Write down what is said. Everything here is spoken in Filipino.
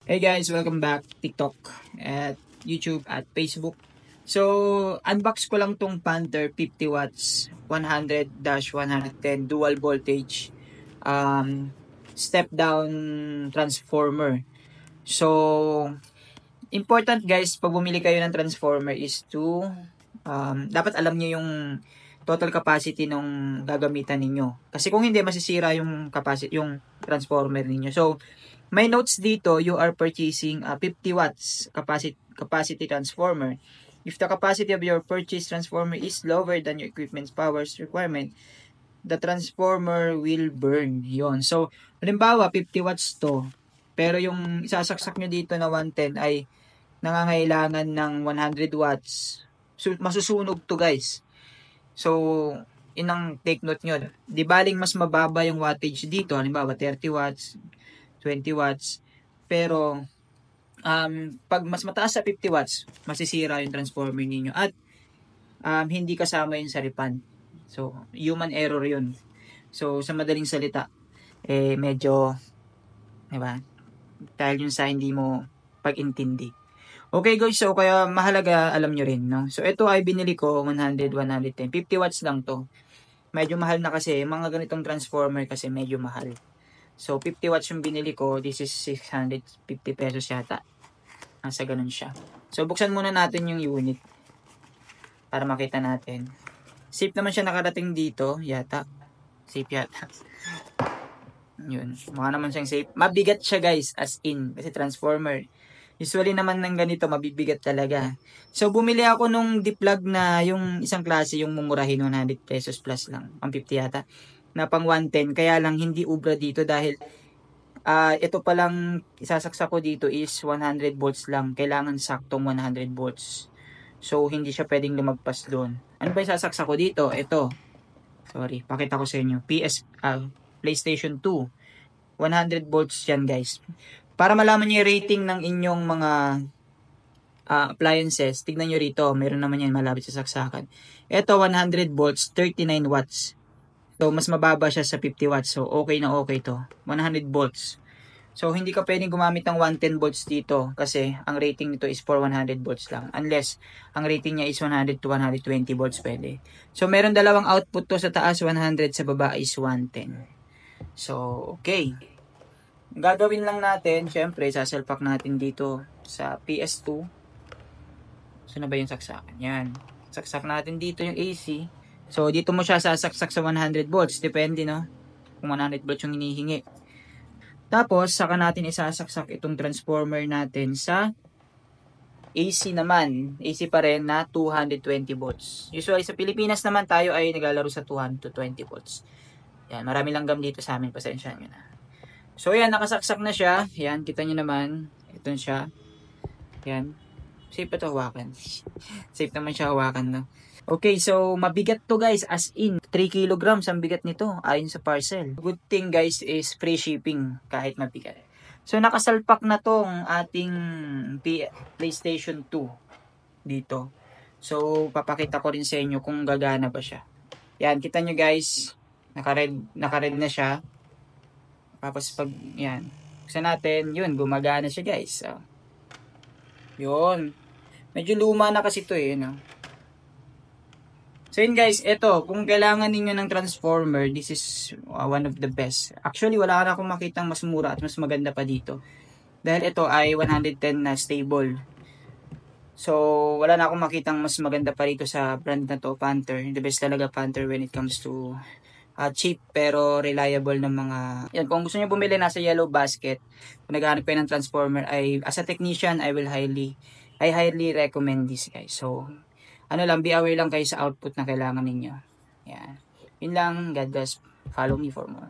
Hey guys, welcome back TikTok at YouTube at Facebook. So, unbox ko lang tong Panther 50 watts 100-110 dual voltage step down transformer. So, important guys, pag bumili kayo ng transformer is to dapat alam niyo yung total capacity ng gagamitan ninyo. Kasi kung hindi, masisira yung capacity, yung transformer ninyo. So, may notes dito, you are purchasing a 50 watts capacity transformer. If the capacity of your purchase transformer is lower than your equipment's powers requirement, the transformer will burn. Yon. So, halimbawa, 50 watts to. Pero yung isasaksak nyo dito na 110 ay nangangailangan ng 100 watts. So, masusunog to guys. So, inang take note nyo. Di baling mas mababa yung wattage dito. Halimbawa, 30 watts, 20 watts. Pero, pag mas mataas sa 50 watts, masisira yung transformer ninyo. At, hindi kasama yung saripan. So, human error yun. So, sa madaling salita, medyo, diba? Dahil yun sa hindi mo pag-intindi. Okay guys, so kaya mahalaga alam nyo rin, no? So, ito ay binili ko 100, 110. 50 watts lang to. Medyo mahal na kasi. Mga ganitong transformer kasi medyo mahal. So, 50 watts yung binili ko. This is 650 pesos yata. Nasa ganun siya. So, buksan muna natin yung unit. Para makita natin. Safe naman siya nakarating dito. Yata. Safe yata. Yun. Mukha naman siyang safe. Mabigat siya guys. As in. Kasi transformer. Usually naman ng ganito, mabibigat talaga. So, bumili ako nung D-plug na yung isang klase, yung mumurahin 100 pesos plus lang. Ang 50 yata. Na pang 110. Kaya lang hindi ubra dito dahil ito palang isasaksak ko dito is 100 volts lang. Kailangan saktong 100 volts. So, hindi siya pwedeng lumagpas doon. Ano ba isasaksak ko dito? Ito. Sorry, pakita ko sa inyo. PlayStation 2. 100 volts yan guys. Para malaman niyo yung rating ng inyong mga appliances, tignan nyo rito. Meron naman yan malapit sa saksakan. Ito, 100 volts, 39 watts. So, mas mababa siya sa 50 watts. So, okay na okay to. 100 volts. So, hindi ka pwedeng gumamit ng 110 volts dito kasi ang rating nito is for 100 volts lang. Unless, ang rating niya is 100 to 120 volts pwede. So, meron dalawang output to sa taas, 100, sa baba is 110. So, okay. Gagawin lang natin, syempre, sasalpak natin dito sa PS2. So, na ba yung saksakan? Yan. Saksak natin dito yung AC. So, dito mo siya sasaksak sa 100 volts. Depende, no? Kung 100 volts yung hinihingi. Tapos, saka natin isasaksak itong transformer natin sa AC naman. AC pa rin na 220 volts. Usually, sa Pilipinas naman tayo ay naglalaro sa 220 volts. Yan, marami langgam dito sa amin. Pasensya nyo na. So, yan, nakasaksak na siya. Yan, kita nyo naman. Ito siya. Yan. Safe pa ito hawakan. Safe naman siya hawakan, no? Okay, so, mabigat to guys. As in, 3 kilograms ang bigat nito. Ayon sa parcel. Good thing guys is free shipping kahit mabigat. So, nakasalpak na tong ating PlayStation 2 dito. So, papakita ko rin sa inyo kung gagana ba siya. Yan, kita nyo guys. Naka-red na siya. Tapos pag, yan, buksan natin, yun, gumagana siya guys. So, yun. Medyo luma na kasi ito no? So yun guys, ito, kung kailangan ninyo ng transformer, this is one of the best. Actually, wala na akong makitang mas mura at mas maganda pa dito. Dahil ito ay 110 na stable. So, wala na akong makitang mas maganda pa rito sa brand na to, Panther. The best talaga Panther when it comes to cheap pero reliable ng mga yan. Kung gusto niyo bumili, nasa yellow basket, kung naghahanap kayo ng transformer, ay as a technician, I highly recommend this guys. So ano lang, be aware lang kayo sa output na kailangan ninyo. Yan, yun lang. God bless. Follow me for more.